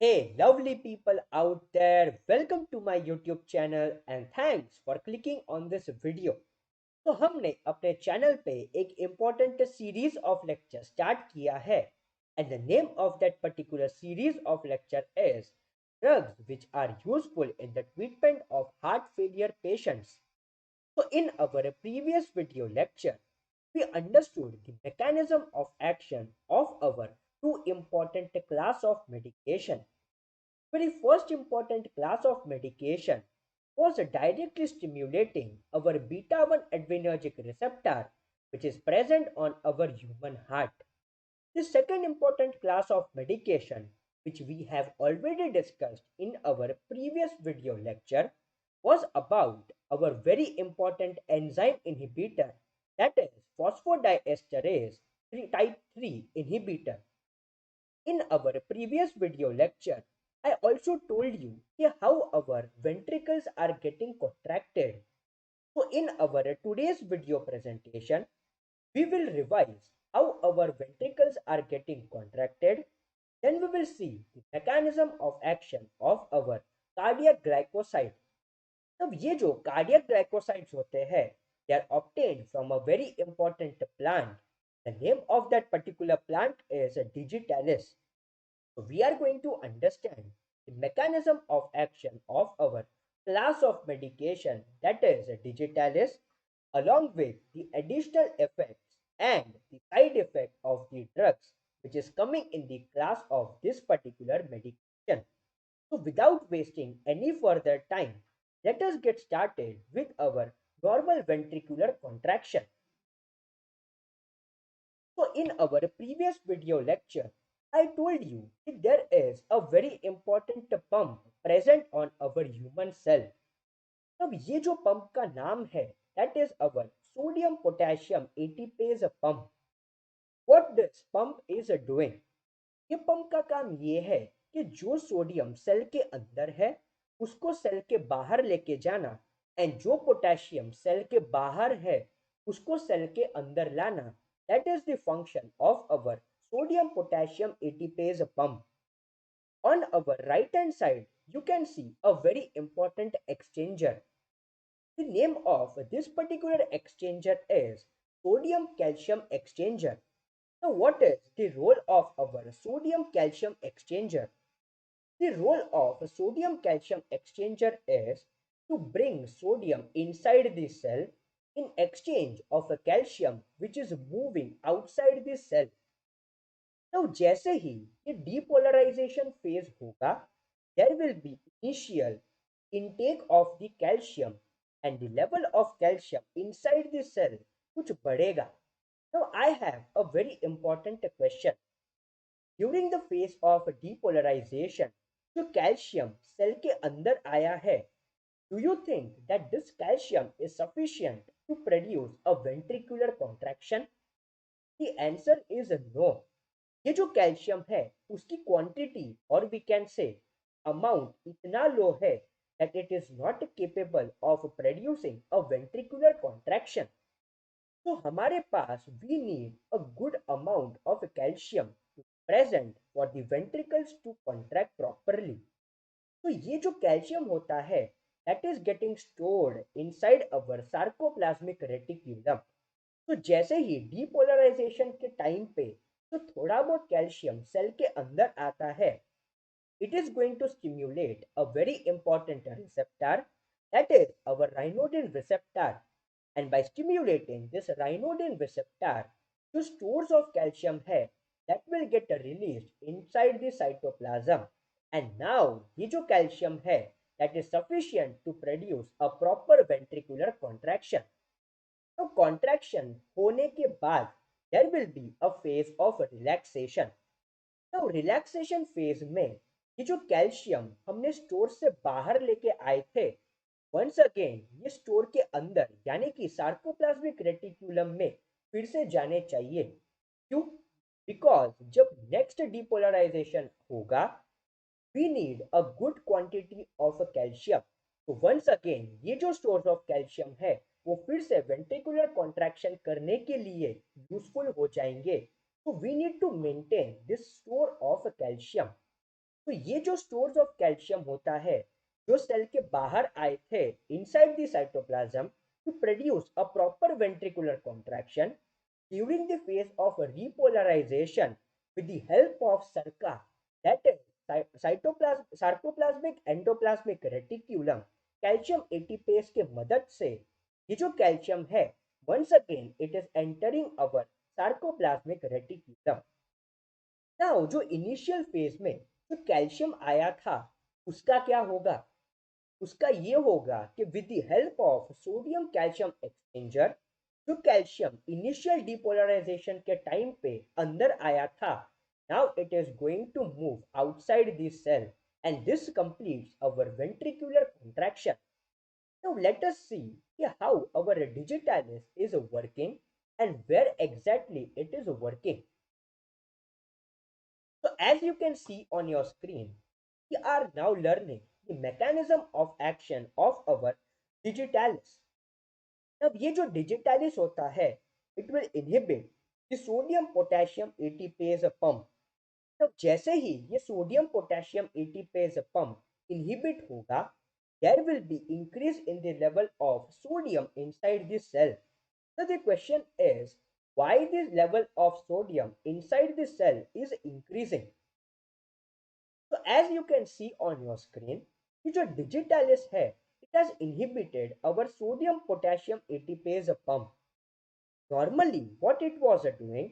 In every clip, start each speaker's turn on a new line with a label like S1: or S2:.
S1: Hey, lovely people out there, welcome to my YouTube channel and thanks for clicking on this video. तो हमने अपने channel पे एक important series of lecture start किया है and the name of that particular series of lecture is drugs which are useful in the treatment of heart failure patients. So in our previous video lecture, we understood the mechanism of action of our two important class of medication. Very first important class of medication was directly stimulating our beta 1 adrenergic receptor, which is present on our human heart. The second important class of medication, which we have already discussed in our previous video lecture, was about our very important enzyme inhibitor, that is phosphodiesterase type 3 inhibitor. In our previous video lecture, I also told you how our ventricles are getting contracted. So in our today's video presentation, we will revise how our ventricles are getting contracted. Then we will see the mechanism of action of our cardiac glycoside. अब ये जो cardiac glycosides होते हैं they are obtained from a very important plant the name of that particular plant is digitalis. So we are going to understand the mechanism of action of our class of medication, that is digitalis, along with the additional effects and the side effect of the drugs which is coming in the class of this particular medication. So without wasting any further time, let us get started with our normal ventricular contraction. So in our previous video lecture, I told you that there is a very important pump present on our human cell. अब ये जो pump का नाम है that is our sodium potassium ATPase pump. What this pump is doing? ये pump का काम ये है कि जो सोडियम सेल के अंदर है उसको सेल के बाहर लेके जाना एंड जो पोटेशियम सेल के बाहर है उसको सेल के अंदर लाना. That is the function of our sodium potassium ATPase pump. On our right hand side, you can see a very important exchanger. The name of this particular exchanger is sodium calcium exchanger. Now, what is the role of our sodium calcium exchanger? The role of a sodium calcium exchanger is to bring sodium inside the cell in exchange of a calcium which is moving outside the cell. Now, जैसे ही ये depolarization phase होगा, there will be initial intake of the calcium and the level of calcium inside the cell कुछ बढ़ेगा. Now, I have a very important question. During the phase of depolarization, जो calcium cell के अंदर आया है, do you think that this calcium is sufficient to produce a ventricular contraction? The answer is no. ये जो calcium है उसकी quantity और वी कैन से अमाउंट इतना लो है that it is not capable of producing a ventricular contraction. तो हमारे पास we need a good amount of calcium present for the ventricles to contract properly. तो ये जो कैल्शियम होता है that is getting stored inside our sarcoplasmic reticulum. तो जैसे ही depolarisation के टाइम पे तो थोड़ा बहुत कैल्शियम सेल के अंदर आता है, it is going to stimulate a very important receptor, that is our ryanodine receptor, and by stimulating this ryanodine receptor जो stores of calcium है that will get released inside the cytoplasm, and now ये जो calcium है that is sufficient to produce a proper ventricular contraction. तो contraction होने के बाद there will be a phase of relaxation. तो रिलैक्सेशन फेज में ये जो कैल्शियम हमने स्टोर से बाहर लेके आए थे वंस अगेन ये स्टोर के अंदर यानी कि सार्कोप्लाज्मिक रेटिक्यूलम में फिर से जाने चाहिए. क्यों? बिकॉज जब नेक्स्ट डिपोलराइजेशन होगा we need a good quantity of calcium. तो वंस अगेन ये जो स्टोर्स ऑफ कैल्शियम है वो फिर से वेंट्रिकुलर कॉन्ट्रैक्शन करने के लिए यूजफुल हो जाएंगे. तो we need to maintain this store of calcium. तो ये जो स्टोर्स ऑफ कैल्शियम होता है जो सेल के बाहर आए थे inside the cytoplasm to produce a proper ventricular contraction during the phase of repolarization with the help of sarca, that is sarcoplasmic endoplasmic reticulum calcium ATPase के मदद से ये जो कैल्शियम है once again it is entering our sarcoplasmic reticulum. Now जो initial phase में जो calcium आया था उसका क्या होगा? उसका ये होगा कि with the help of sodium calcium exchanger जो कैल्शियम इनिशियल डिपोलराइजेशन के टाइम पे अंदर आया था now it is going to move outside this cell and this completes our ventricular contraction. Now let us see कि how our digitalis is working and where exactly it is working. So as you can see on your screen, we are now learning the mechanism of action of our digitalis. अब ये जो digitalis होता है, it will inhibit the sodium potassium ATPase pump. तब जैसे ही ये sodium potassium ATPase pump inhibit होगा, there will be increase in the level of sodium inside the cell. So the question is, why this level of sodium inside the cell is increasing? So as you can see on your screen, ये जो digitalis है, it has inhibited our sodium potassium ATPase pump. Normally, what it was doing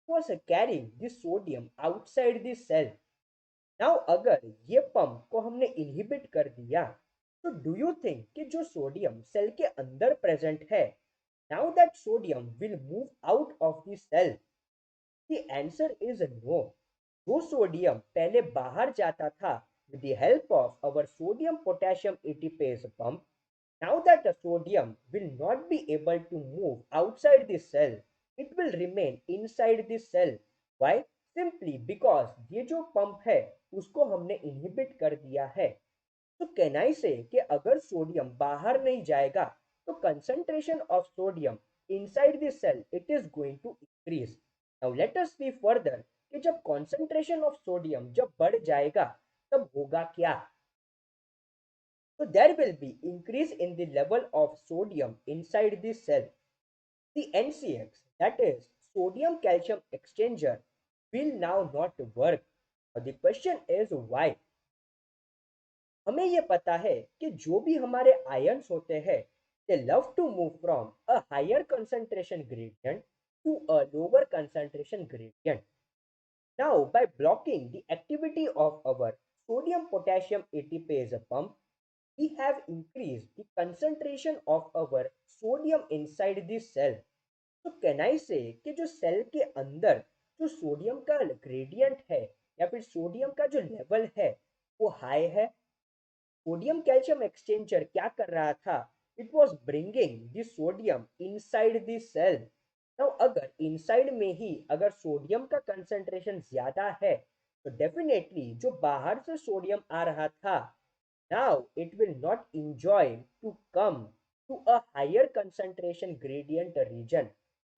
S1: was carrying the sodium outside the cell. Now अगर ये pump को हमने inhibit कर दिया तो डू यू थिंक कि जो सोडियम सेल के अंदर प्रेजेंट है now that sodium will move out of the cell? The answer is no. वो सोडियम पहले बाहर जाता था with the help of our sodium potassium ATPase pump. Now that the sodium will not be able to move outside the cell, it will remain inside the cell. Why? Simply because ये जो pump है उसको हमने inhibit कर दिया है। तो can I से कि अगर सोडियम बाहर नहीं जाएगा तो concentration of sodium inside the cell it is going to increase. Now let us see further कि जब कंसंट्रेशन ऑफ सोडियम जब बढ़ जाएगा तब होगा क्या? So there will be increase in the level of sodium inside the cell. The NCX, that is sodium calcium exchanger, will now not work. The question is why? हमें ये पता है कि जो भी हमारे आयन्स होते हैं they love to move from a higher concentration gradient to a lower concentration gradient. Now, by blocking the activity of our sodium potassium ATPase pump, we have increased the concentration of our sodium inside the cell. तो can I से कि जो cell के अंदर जो sodium का gradient है या फिर सोडियम का जो लेवल है वो हाई है। सोडियम कैल्शियम एक्सचेंजर क्या कर रहा था? It was bringing the sodium inside the cell. Now अगर इनसाइड में ही अगर सोडियम का कंसंट्रेशन ज्यादा है तो डेफिनेटली जो बाहर से सोडियम आ रहा था now it will not enjoy to come to a higher concentration gradient region.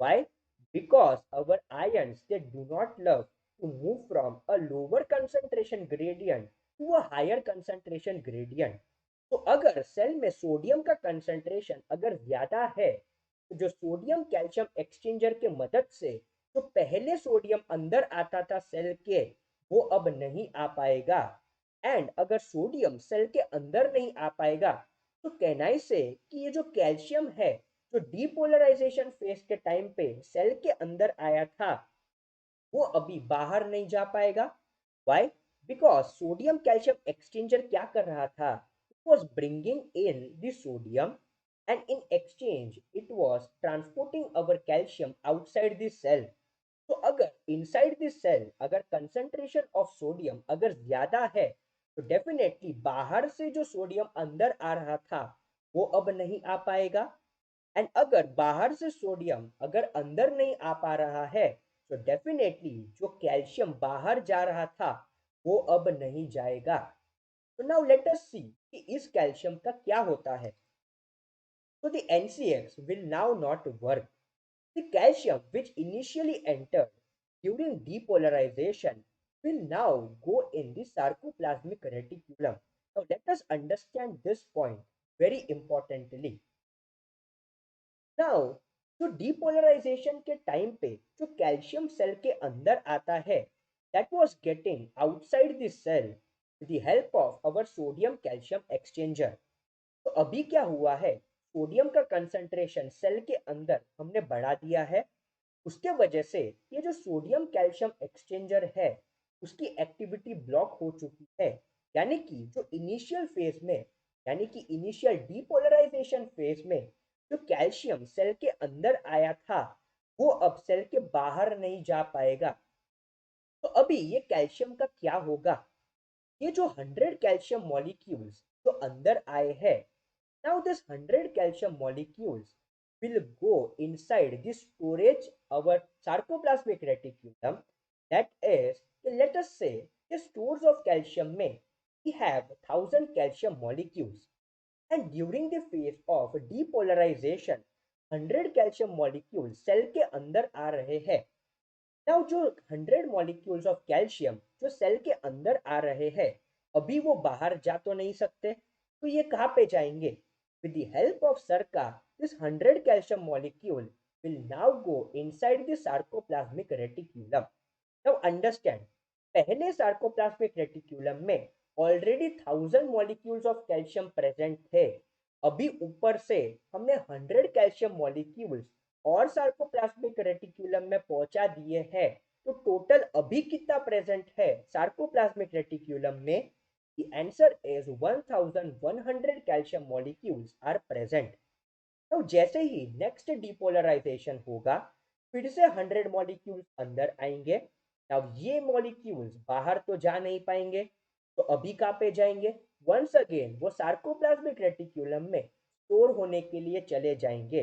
S1: Why? Because our ions they do not love to move from a lower concentration gradient to a higher concentration gradient. तो अगर cell में sodium का concentration अगर ज्यादा है तो जो sodium calcium exchanger के मदद से जो पहले सोडियम अंदर आता था सेल के वो अब नहीं आ पाएगा। एंड अगर सोडियम सेल के अंदर नहीं आ पाएगा तो कैन आई से कि ये जो कैल्शियम है जो डीपोलराइजेशन फेज के टाइम पे सेल के अंदर आया था वो अभी बाहर नहीं जा पाएगा। Why? Because sodium calcium exchanger क्या कर रहा था? It was bringing in the sodium and in exchange it was transporting our calcium outside the cell. तो अगर इनसाइड द सेल अगर कंसंट्रेशन ऑफ सोडियम अगर ज्यादा है तो डेफिनेटली बाहर से जो सोडियम अंदर आ रहा था वो अब नहीं आ पाएगा। एंड अगर बाहर से सोडियम अगर अंदर नहीं आ पा रहा है तो डेफिनेटली जो कैल्शियम बाहर जा रहा था वो अब नहीं जाएगा। तो नाउ लेट अस सी कि इस कैल्शियम का क्या होता है। तो the NCX will now not work. The calcium which initially entered during depolarization will now go in the sarcoplasmic reticulum. Now let us understand this point very importantly. Now जो depolarization के time पे जो calcium cell के अंदर आता है that was getting outside the cell with the help of our sodium calcium exchanger. तो अभी क्या हुआ है, सोडियम का कंसंट्रेशन सेल के अंदर हमने बढ़ा दिया है। उसके वजह से ये जो सोडियम कैल्शियम एक्सचेंजर है उसकी एक्टिविटी ब्लॉक हो चुकी है। यानी कि जो इनिशियल फेज में, यानी कि इनिशियल डीपोलराइजेशन फेज में जो कैल्शियम सेल के अंदर आया था वो अब सेल के बाहर नहीं जा पाएगा। तो अभी ये कैल्शियम का क्या होगा, ये जो 100 कैल्शियम मॉलिक्यूल्स जो अंदर आए हैं, now this 100 calcium molecules will go inside the storage our sarcoplasmic reticulum, that is, let us say the stores of calcium में we have 1000 calcium molecules and during the phase of depolarization 100 calcium molecules cell के अंदर आ रहे हैं। Now जो 100 molecules of calcium जो cell के अंदर आ रहे हैं अभी वो बाहर जा तो नहीं सकते, तो ये कहाँ पे जाएंगे, with the help of Sarca this 100 calcium molecule will now go inside the sarcoplasmic reticulum. Now understand, पहले sarcoplasmic reticulum में ऑलरेडी 1000 ऑफ कैल्शियम प्रेजेंट थे। अभी ऊपर से हमने 100 कैल्शियम मॉलिक्यूल्स और सार्कोप्लाज्मिक रेटिक्यूलम में पहुंचा दिए हैं। तो टोटल अभी कितना प्रेजेंट है सार्कोप्लाज्मिक रेटिक्यूलम में, the answer is 1100 calcium molecules are present. तो जैसे ही नेक्स्ट डिपोलराइजेशन होगा फिर से 100 मॉलिक्यूल्स अंदर आएंगे। अब ये मॉलिक्यूल्स बाहर तो जा नहीं पाएंगे, तो अभी कहाँ पे जाएंगे, वंस अगेन वो सार्कोप्लाज्मिक रेटिक्यूलम में स्टोर होने के लिए चले जाएंगे।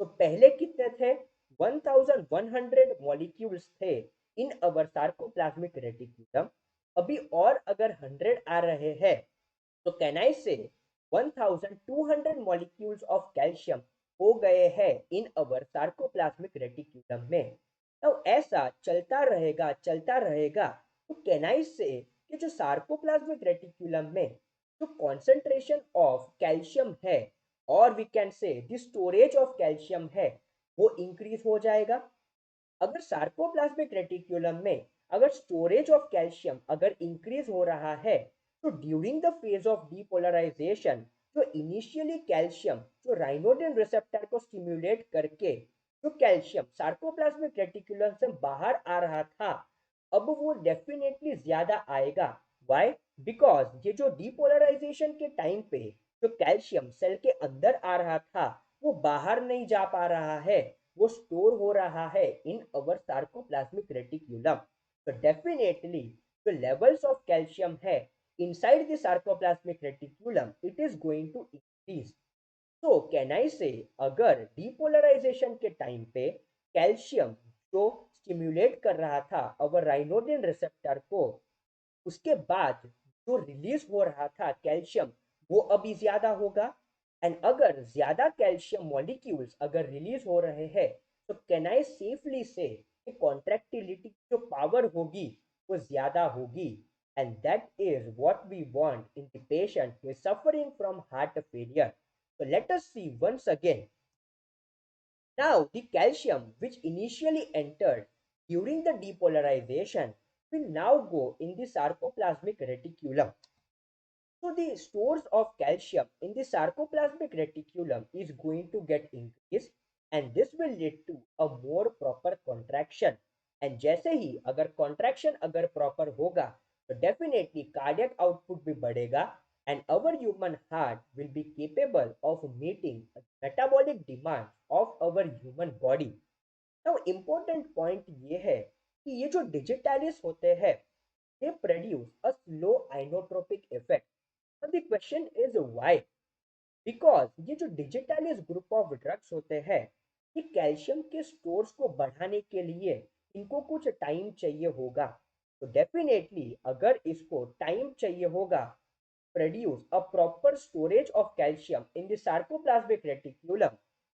S1: तो पहले कितने थे, 1100 मॉलिक्यूल्स थे इन अवर सार्कोप्लाज्मिक रेटिक्यूलम। अभी और अगर 100 आ रहे हैं तो कैन आई से 1200 मॉलिक्यूल्स ऑफ कैल्शियम हो गए हैं इन अवर सार्कोप्लाज्मिक रेटिक्यूलम में। तो ऐसा चलता रहेगा। तो कैन आई से कि जो सार्कोप्लाज्मिक रेटिक्यूलम में जो कॉन्सेंट्रेशन ऑफ कैल्शियम है और we can say the storage of calcium है वो इंक्रीज हो जाएगा। अगर सार्कोप्लाज्मिक रेटिक्यूलम में अगर स्टोरेज ऑफ कैल्शियम अगर इंक्रीज हो रहा है तो during the phase of depolarization जो इनिशियली कैल्शियम जो राइनोडिन रिसेप्टर को स्टिम्युलेट करके जो कैल्शियम सार्कोप्लाज्मिक रेटिकुलम से बाहर आ रहा था अब वो डेफिनेटली ज्यादा आएगा। व्हाई, बिकॉज ये जो डीपोलराइजेशन के टाइम पे जो कैल्शियम सेल के अंदर आ रहा था वो बाहर नहीं जा पा रहा है, वो स्टोर हो रहा है इन अवर सार्कोप्लाज्मिक रेटिकुलम। तो डेफिनेटली जो लेवल्स ऑफ कैल्शियम है inside the sarcoplasmic reticulum it is going to increase. So can I say अगर depolarization के टाइम पे कैल्शियम जो स्टिम्युलेट कर रहा था अवर राइनोडिन रिसेप्टर को, उसके बाद जो रिलीज हो रहा था कैल्शियम वो अभी ज्यादा होगा। एंड अगर ज्यादा कैल्शियम मॉलिक्यूल्स अगर रिलीज हो रहे हैं तो कैन आई सेफली से कॉन्ट्रैक्टिलिटी जो पावर होगी वो ज्यादा होगी। and that is what we want in the patient who is suffering from heart failure. So let us see once again. Now the calcium which initially entered during the depolarization will now go in the sarcoplasmic reticulum. So the stores of calcium in the sarcoplasmic reticulum is going to get increased and this will lead to a more proper contraction. And जैसे ही अगर contraction अगर proper होगा तो definitely cardiac output भी बढ़ेगा and our human heart will be capable of meeting the metabolic demand of our human body. Now important point ये है कि ये जो digitalis होते हैं they produce a slow inotropic effect. Now the question is why? Because ये जो digitalis group of drugs होते हैं ये कैल्शियम के स्टोर्स को बढ़ाने के लिए इनको कुछ टाइम चाहिए होगा। तो डेफिनेटली अगर इसको टाइम चाहिए होगा produce a proper storage of calcium in the sarcoplasmic reticulum,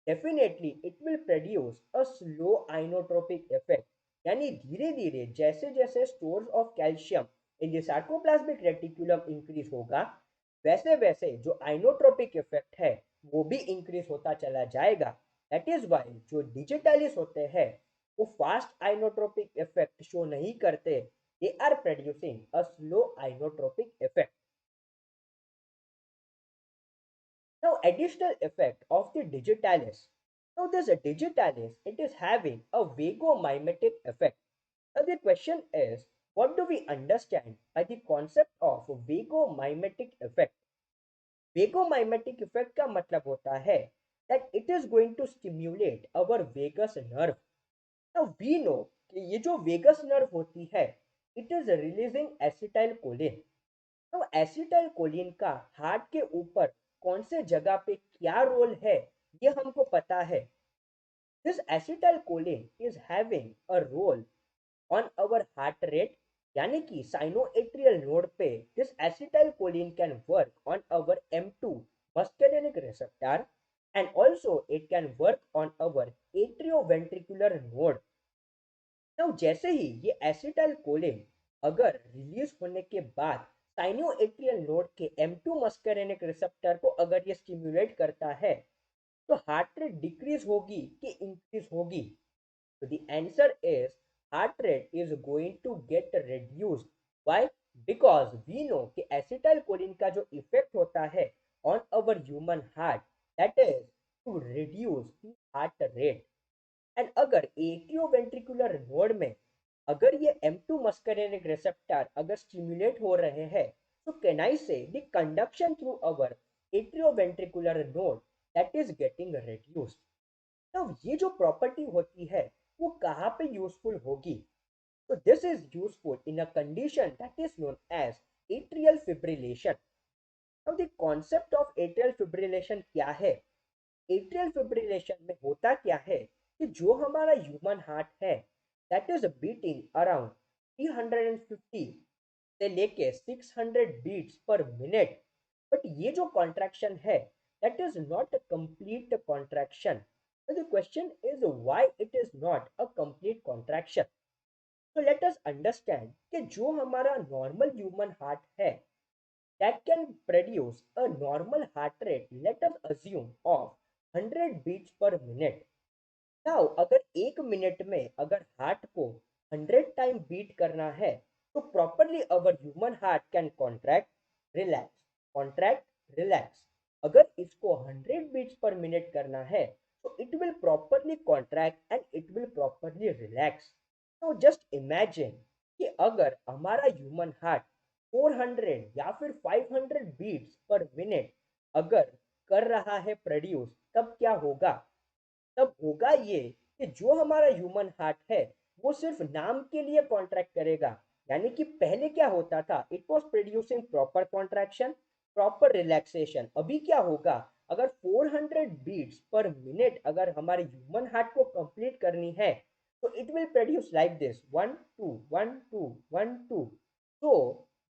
S1: definitely it will produce a slow inotropic effect. यानी धीरे धीरे जैसे जैसे stores of calcium in the sarcoplasmic reticulum increase होगा, वैसे वैसे जो आइनोट्रोपिक इफेक्ट है वो भी इंक्रीज होता चला जाएगा। दैट इज वाई जो डिजिटलिस होते हैं वो फास्ट आइनोट्रोपिक इफेक्ट शो नहीं करते, they are producing a slow inotropic effect. Now, additional effect of the digitalis. Now, this digitalis, it is having a vagomimetic effect. Now, the question is, what do we understand by the concept of vagomimetic effect? Vagomimetic effect का मतलब होता है that it is going to stimulate our vagus nerve. Now, we know कि ये जो vagus nerve होती है, it is releasing acetylcholine. तो एसिटाइल कोलिन का हार्ट के ऊपर कौन से जगह पे क्या रोल है ये हमको पता है। This acetylcholine is having a role on our heart rate, यानी कि साइनोएट्रियल नोड पे this acetylcholine can work on our M2 muscarinic receptor and also it can work on our atrioventricular node. तो जैसे ही ये acetyl choline अगर release होने के बाद साइनोएट्रियल नोड के M2 मस्करेनिक रिसेप्टर को अगर ये स्टिमुलेट करता है तो हार्ट रेट डिक्रीज होगी कि इंक्रीज होगी। तो the answer is heart rate is going to get reduced. Why? Because we know कि एसिटाइल कोलिन का जो इफेक्ट होता है on our human heart that is to reduce the heart rate. And अगर एट्रियोवेंट्रिकुलर नोड में अगर ये M2 muscarinic receptor अगर स्टिमुलेट हो रहे हैं तो कैन आई से the conduction through our atrioventricular node that is getting reduced. तो ये जो प्रॉपर्टी होती है वो कहाँ पे यूजफुल होगी? तो this is useful in a condition that is known as atrial fibrillation. अब the concept of atrial fibrillation क्या है? एट्रियल फिब्रिलेशन में होता क्या है कि जो हमारा ह्यूमन हार्ट है दैट इज बीटिंग अराउंड 350 से लेके 600 बीट्स पर मिनट, बट ये जो कॉन्ट्रैक्शन है that is not a complete contraction. The question is why it is not a complete contraction. तो लेट अस अंडरस्टैंड कि जो हमारा नॉर्मल ह्यूमन हार्ट है that can produce a normal heart rate, let us assume, of 100 beats per minute. Now, अगर एक minute में अगर heart को 100 टाइम बीट करना है तो properly our human heart can contract relax. अगर इसको 100 बीट्स पर मिनट करना है तो it will properly contract and it will properly relax. तो जस्ट इमेजिन कि अगर हमारा ह्यूमन हार्ट 400 या फिर 500 बीट्स पर मिनट अगर कर रहा है प्रोड्यूस, तब क्या होगा? तब होगा ये कि जो हमारा ह्यूमन हार्ट है वो सिर्फ नाम के लिए कॉन्ट्रैक्ट करेगा। यानी कि पहले क्या होता था, it was producing proper contraction proper relaxation. अभी क्या होगा, अगर 400 बीट्स पर मिनट अगर हमारे ह्यूमन हार्ट को कंप्लीट करनी है तो it will produce like this 1 2 1 2 1 2। तो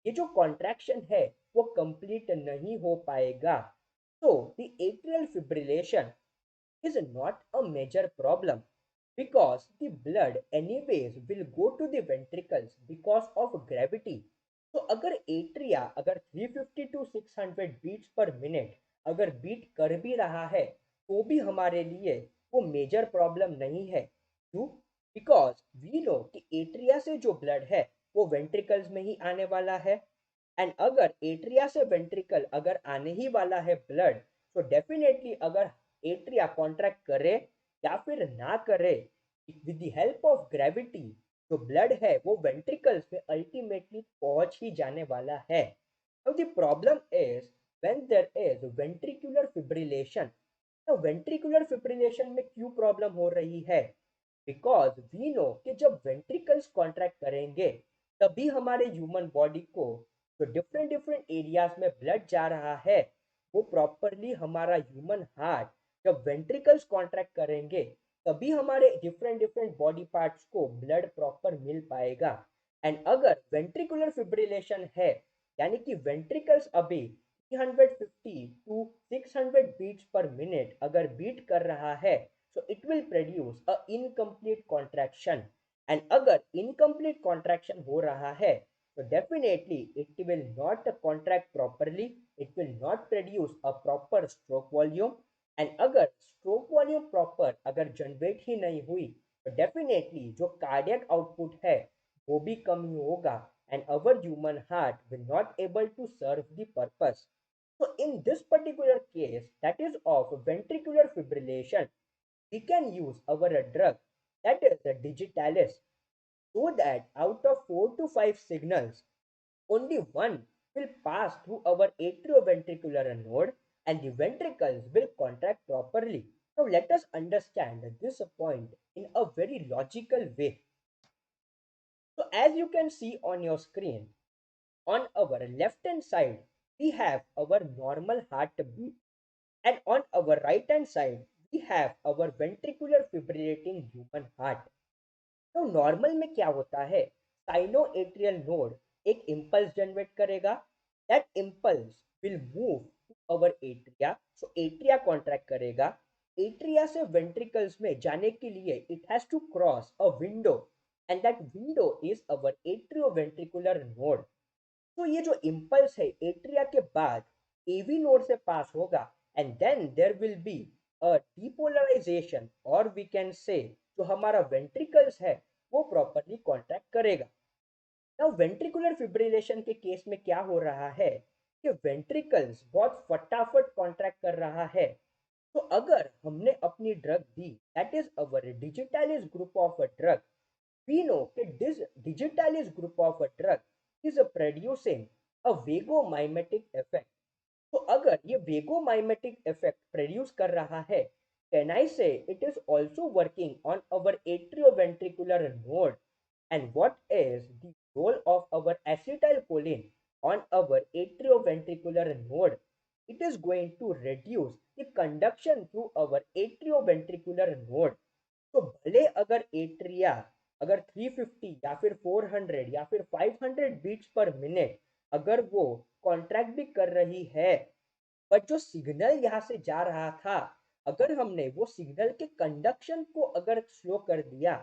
S1: ये जो कॉन्ट्रैक्शन है वो कंप्लीट नहीं हो पाएगा। तो the atrial fibrillation is not a major problem because the blood anyways will go to the ventricles because of gravity। तो अगर एट्रिया अगर 350 to 600 बीट्स पर मिनट अगर बीट कर भी रहा है तो भी हमारे लिए वो मेजर प्रॉब्लम नहीं है। क्यों? बिकॉज वी नो कि एट्रिया से जो ब्लड है वो वेंट्रिकल्स में ही आने वाला है। एंड अगर एट्रिया से वेंट्रिकल अगर आने ही वाला है ब्लड, तो डेफिनेटली अगर एट्रिया कॉन्ट्रैक्ट करे या फिर ना करे, with the help of gravity जो ब्लड है वो वेंट्रिकल्स में अल्टीमेटली पहुंच ही जाने वाला है। अब the problem is when there is ventricular fibrillation. तो वेंट्रिकुलर फिब्रिलेशन में क्यों प्रॉब्लम हो रही है? बिकॉज वी नो कि जब वेंट्रिकल्स कॉन्ट्रैक्ट करेंगे तभी हमारे ह्यूमन बॉडी को जो डिफरेंट डिफरेंट एरियाज में ब्लड जा रहा है वो प्रॉपरली हमारा ह्यूमन हार्ट जब वेंट्रिकल्स कॉन्ट्रैक्ट करेंगे तभी हमारे डिफरेंट डिफरेंट बॉडी पार्ट्स को ब्लड प्रॉपर मिल पाएगा। एंड अगर वेंट्रिकुलर फिब्रिलेशन है यानी कि वेंट्रिकल्स अभी 350 टू 600 बीट्स पर मिनट अगर बीट कर रहा है, so it will produce a incomplete contraction and अगर इनकम्प्लीट कॉन्ट्रैक्शन हो रहा है तो definitely it will not contract properly, it will not produce a proper stroke volume. And अगर स्ट्रोक वॉल्यूम प्रॉपर अगर जनरेट ही नहीं हुई तो डेफिनेटली जो कार्डियक आउटपुट है वो भी कम ही होगा and our human heart will not able to serve the purpose. So in this particular case, that is of ventricular fibrillation, we can use our drug, that is the digitalis, so that out of 4 to 5 signals, only one will pass through our atrioventricular node and the ventricles will contract properly. Now let us understand this point in a very logical way. So as you can see on your screen, on our left hand side, we have our normal heartbeat, and on our right hand side, we have our ventricular fibrillating human heart. तो normal में क्या होता है, sinoatrial node एक impulse generate करेगा, that impulse will move to our atria, so atria contract करेगा, atria से ventricles में जाने के लिए it has to cross a window and that window is our atrioventricular node. तो ये जो इम्पल्स है एट्रिया के बाद एवी नोड से पास होगा and then there will be a depolarization, और वी कैन से जो हमारा वेंट्रिकल्स है वो प्रॉपरली कॉन्ट्रैक्ट करेगा। नाउ वेंट्रिकुलर फिब्रिलेशन के केस में क्या हो रहा है कि वेंट्रिकल्स बहुत फटाफट कॉन्ट्रैक्ट कर रहा है। तो अगर हमने अपनी drug the, that is our digitalis group of a drug, we know that this digitalis group of a drug is producing a vagomimetic effect. तो अगर ये vagomimetic effect produce कर रहा है, can I say it is also working on our atrioventricular node? And what is the role of our acetylcholine on our atrioventricular node? It is going to reduce the conduction through our atrioventricular node. तो भले अगर atria अगर 350 या फिर 400 या फिर 500 beats पर minute अगर वो कॉन्ट्रैक्ट भी कर रही है, बट जो सिग्नल यहाँ से जा रहा था, अगर हमने वो सिग्नल के कंडक्शन को अगर स्लो कर दिया,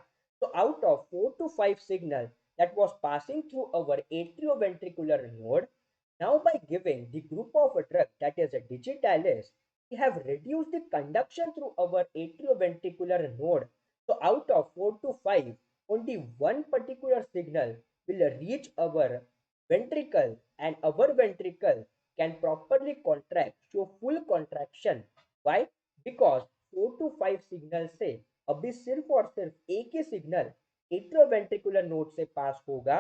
S1: तो out of 4 to 5 signal that was passing through our atrioventricular node, now by giving the group of a drug that is a digitalis, we have reduced the conduction through our atrioventricular node. So out of 4 to 5, only one particular signal will reach our ventricle and our ventricle can properly contract, show full contraction. Why? Because 4 to 5 signal से अभी सिर्फ और सिर्फ एक ही signal एट्रोवेंट्रिकुलर node से pass होगा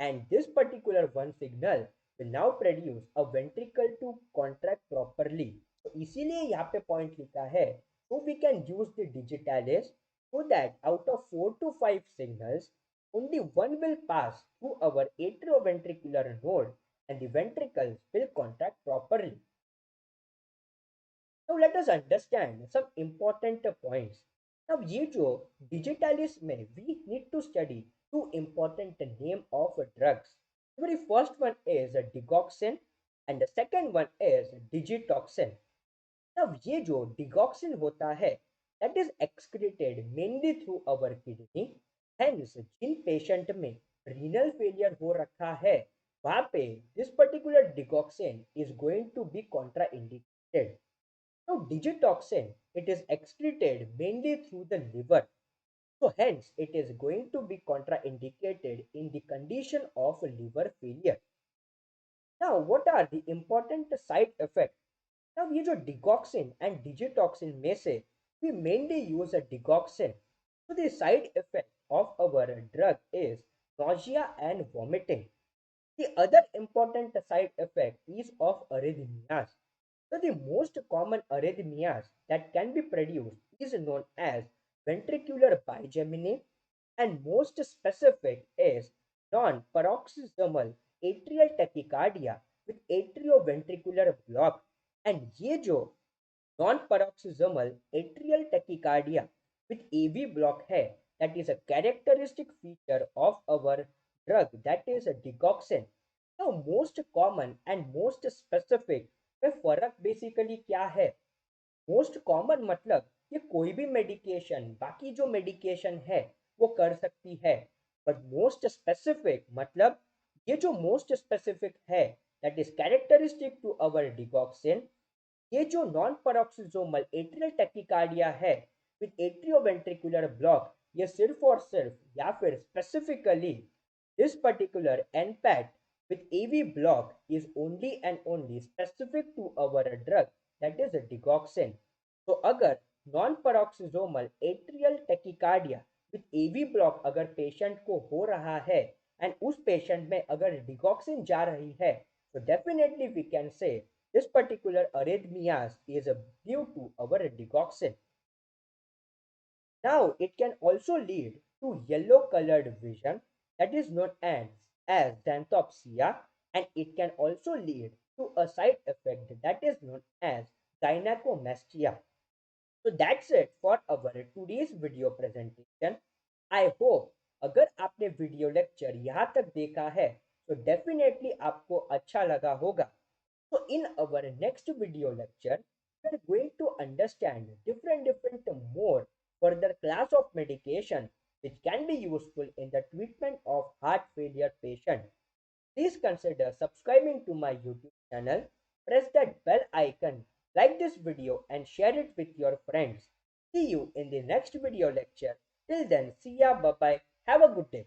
S1: and this particular one signal will now produce a ventricle to contract properly. तो इसीलिए यहाँ पे पॉइंट लिखा है, so we can use the digitalis so that out of 4 to 5 signals, only one will pass through our atrioventricular node and the ventricles will contract properly. Now let us understand some important points. Now ये जो digitalis में we need to study two important name of drugs. The very first one is digoxin and the second one is digitoxin. अब ये जो digoxin होता है that is excreted mainly through our kidney. Hence Jin patient में renal failure हो रखा है वहाँ पे this particular digoxin is going to be contraindicated. Now digitoxin it is excreted mainly through the liver. So hence it is going to be contraindicated in the condition of liver failure. Now what are the important side effects? Now ये जो digoxin and digitoxin में से we mainly use a digoxin. So the side effect of our drug is nausea and vomiting. The other important side effect is of arrhythmias. So the most common arrhythmias that can be produced is known as ventricular bigeminy, and most specific is non-paroxysmal atrial tachycardia with atrioventricular block. And ये जो non-paroxysmal atrial tachycardia with AV block है, that is a characteristic feature of our drug that is a digoxin. Now most common and most specific में फर्क basically क्या है? Most common मतलब कि कोई भी मेडिकेशन बाकी जो मेडिकेशन है वो कर सकती है। बट मोस्ट स्पेसिफिक मतलब ये जो मोस्ट स्पेसिफिक है that is characteristic to our digoxin, ये जो नॉन पैरोक्सिसोमल एट्रियल टैकिकार्डिया है विद एट्रियोवेंट्रिकुलर ब्लॉक, ये सिर्फ और सिर्फ या फिर specifically this particular NPAT with AV block is only and only specific to our drug that is digoxin. तो अगर non paroxysmal atrial tachycardia with AV block अगर पेशेंट को हो रहा है एंड उस पेशेंट में अगर डिगॉक्सिन जा रही है, तो definitely we can say this particular arrhythmias is due to our digoxin. Now it can also lead to yellow colored vision that is known as xanthopsia, and it can also lead to a side effect that is known as gynecomastia. So that's it for our today's video presentation. I hope अगर आपने video lecture यहाँ तक देखा है तो definitely आपको अच्छा लगा होगा. So in our next video lecture, we are going to understand different more further class of medication which can be useful in the treatment of heart failure patient. Please consider subscribing to my YouTube channel, press that bell icon, like this video and share it with your friends. See you in the next video lecture. Till then, see ya, bye bye. Have a good day.